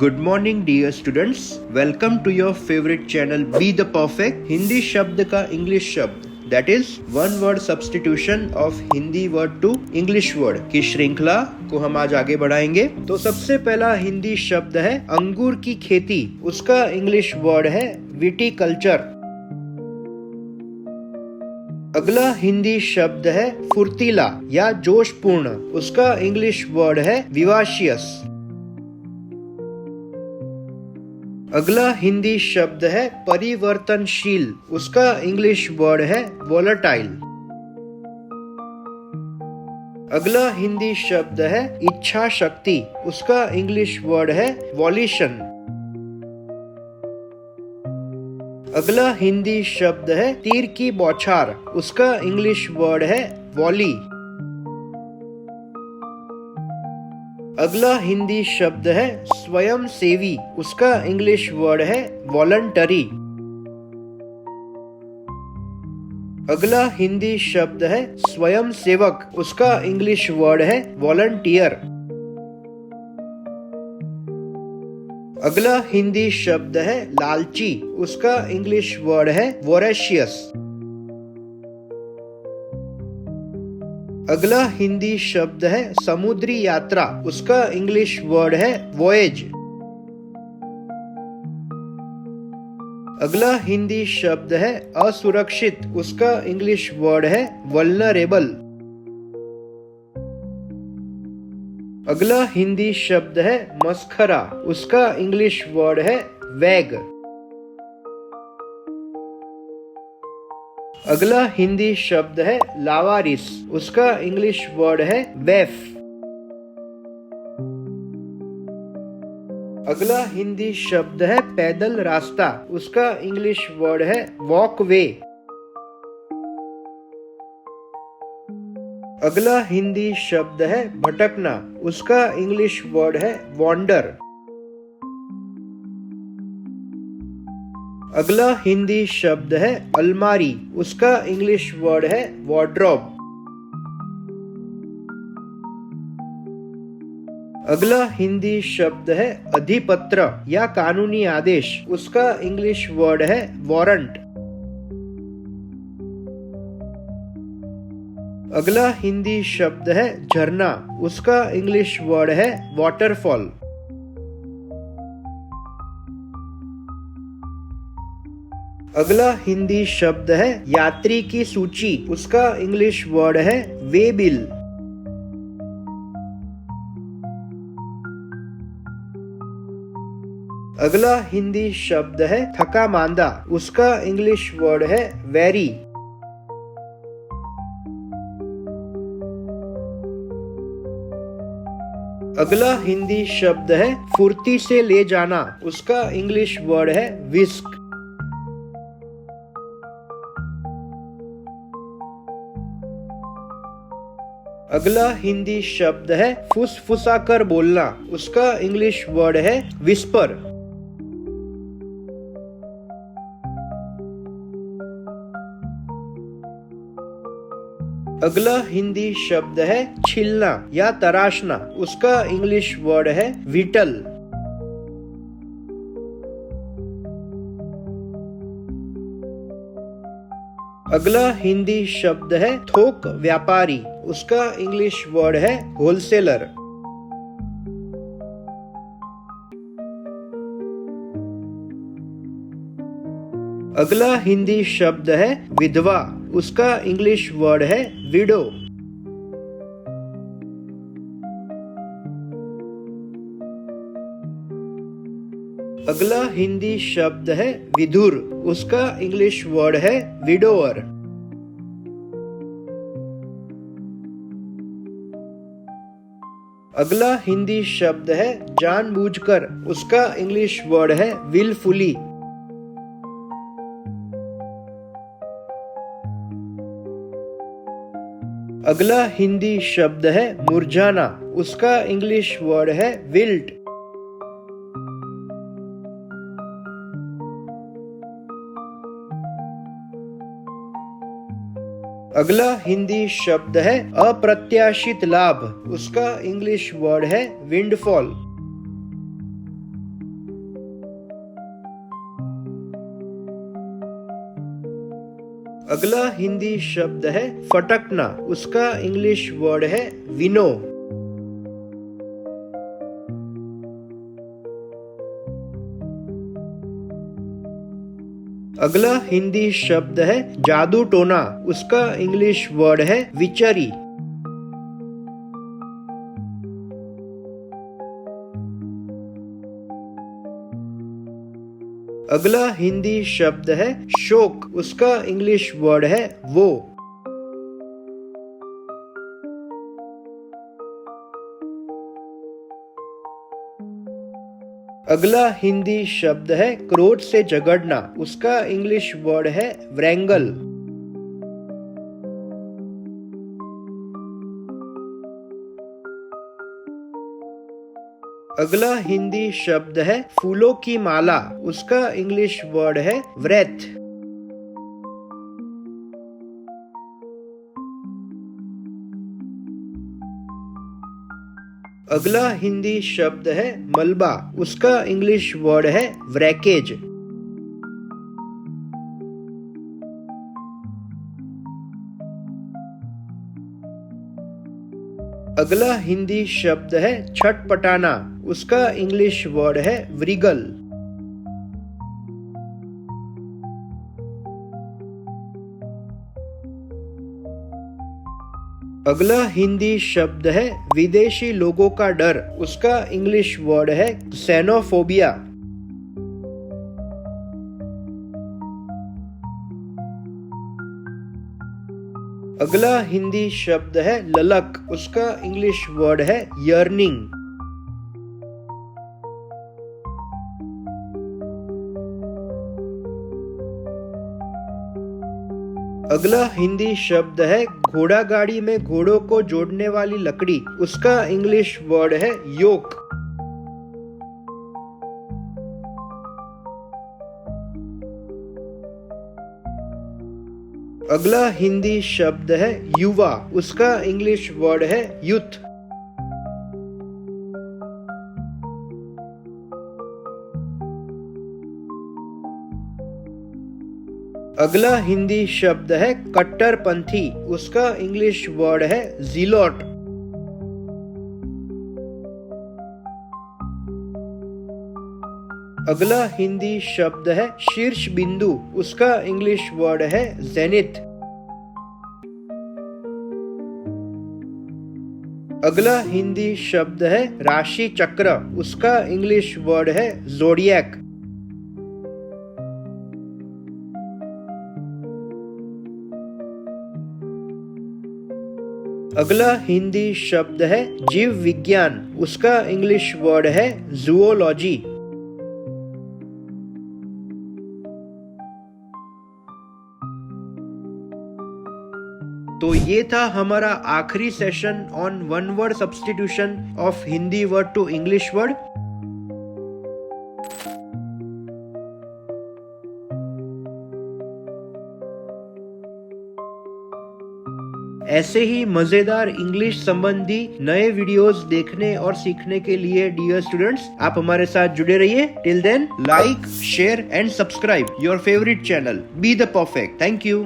Good morning dear students, welcome to your favourite channel be the perfect. Hindi शब्द का English शब्द that is one word substitution of Hindi word to English word की श्रृंखला को हम आज आगे बढ़ाएंगे। तो सबसे पहला हिंदी शब्द है अंगूर की खेती, उसका इंग्लिश वर्ड है विटीकल्चर। अगला हिंदी शब्द है फुर्तीला या जोशपूर्ण, उसका इंग्लिश वर्ड है विवाशियस। अगला हिंदी शब्द है परिवर्तनशील, उसका इंग्लिश वर्ड है वोलेटाइल। अगला हिंदी शब्द है इच्छा शक्ति, उसका इंग्लिश वर्ड है वॉल्यूशन। अगला हिंदी शब्द है तीर की बौछार, उसका इंग्लिश वर्ड है वॉली। अगला हिंदी शब्द है स्वयंसेवी, उसका इंग्लिश वर्ड है वॉलंटरी। अगला हिंदी शब्द है स्वयंसेवक, उसका इंग्लिश वर्ड है वॉलंटियर। अगला हिंदी शब्द है लालची, उसका इंग्लिश वर्ड है वोरेशियस। अगला हिंदी शब्द है समुद्री यात्रा, उसका इंग्लिश वर्ड है वॉयेज। अगला हिंदी शब्द है असुरक्षित, उसका इंग्लिश वर्ड है वल्नरेबल। अगला हिंदी शब्द है मस्खरा, उसका इंग्लिश वर्ड है वैग। अगला हिंदी शब्द है लावारिस, उसका इंग्लिश वर्ड है वेफ। अगला हिंदी शब्द है पैदल रास्ता, उसका इंग्लिश वर्ड है वॉकवे। अगला हिंदी शब्द है भटकना, उसका इंग्लिश वर्ड है वॉन्डर। अगला हिंदी शब्द है अलमारी, उसका इंग्लिश वर्ड है वार्डरोब। अगला हिंदी शब्द है अधिपत्र या कानूनी आदेश, उसका इंग्लिश वर्ड है वारंट। अगला हिंदी शब्द है झरना, उसका इंग्लिश वर्ड है वाटरफॉल। अगला हिंदी शब्द है यात्री की सूची, उसका इंग्लिश वर्ड है वे बिल। अगला हिंदी शब्द है थका मांदा, उसका इंग्लिश वर्ड है वेरी। अगला हिंदी शब्द है फुर्ती से ले जाना, उसका इंग्लिश वर्ड है विस्क। अगला हिंदी शब्द है फुसफुसा कर बोलना, उसका इंग्लिश वर्ड है विस्पर। अगला हिंदी शब्द है छिलना या तराशना, उसका इंग्लिश वर्ड है व्हीटल। अगला हिंदी शब्द है थोक व्यापारी, उसका इंग्लिश वर्ड है होलसेलर। अगला हिंदी शब्द है विधवा, उसका इंग्लिश वर्ड है विडो। अगला हिंदी शब्द है विधुर, उसका इंग्लिश वर्ड है विडोअर। अगला हिंदी शब्द है जानबूझकर, उसका इंग्लिश वर्ड है विलफुली। अगला हिंदी शब्द है मुरझाना, उसका इंग्लिश वर्ड है विल्ट। अगला हिंदी शब्द है अप्रत्याशित लाभ, उसका इंग्लिश वर्ड है विंडफॉल। अगला हिंदी शब्द है फटकना, उसका इंग्लिश वर्ड है विनो। अगला हिंदी शब्द है जादू टोना, उसका इंग्लिश वर्ड है विचरी। अगला हिंदी शब्द है शोक, उसका इंग्लिश वर्ड है वो। अगला हिंदी शब्द है क्रोध से झगड़ना, उसका इंग्लिश वर्ड है व्रैंगल। अगला हिंदी शब्द है फूलों की माला, उसका इंग्लिश वर्ड है व्रेथ। अगला हिंदी शब्द है मलबा, उसका इंग्लिश वर्ड है व्रैकेज। अगला हिंदी शब्द है छटपटाना, उसका इंग्लिश वर्ड है व्रिगल। अगला हिंदी शब्द है विदेशी लोगों का डर, उसका इंग्लिश वर्ड है xenophobia। अगला हिंदी शब्द है ललक, उसका इंग्लिश वर्ड है yearning। अगला हिंदी शब्द है घोड़ा गाड़ी में घोड़ों को जोड़ने वाली लकड़ी, उसका इंग्लिश वर्ड है योक। अगला हिंदी शब्द है युवा, उसका इंग्लिश वर्ड है यूथ। अगला हिंदी शब्द है कट्टरपंथी, उसका इंग्लिश वर्ड है ज़ीलॉट। अगला हिंदी शब्द है शीर्ष बिंदु, उसका इंग्लिश वर्ड है ज़ेनिथ। अगला हिंदी शब्द है राशि चक्र, उसका इंग्लिश वर्ड है ज़ोडिएक। अगला हिंदी शब्द है जीव विज्ञान, उसका इंग्लिश वर्ड है जूओलॉजी। तो ये था हमारा आखिरी session on one word substitution of Hindi word to English word. ऐसे ही मजेदार इंग्लिश संबंधी नए वीडियोस देखने और सीखने के लिए डियर स्टूडेंट्स, आप हमारे साथ जुड़े रहिए। Till then, like, share and subscribe your favourite channel be the perfect. Thank you.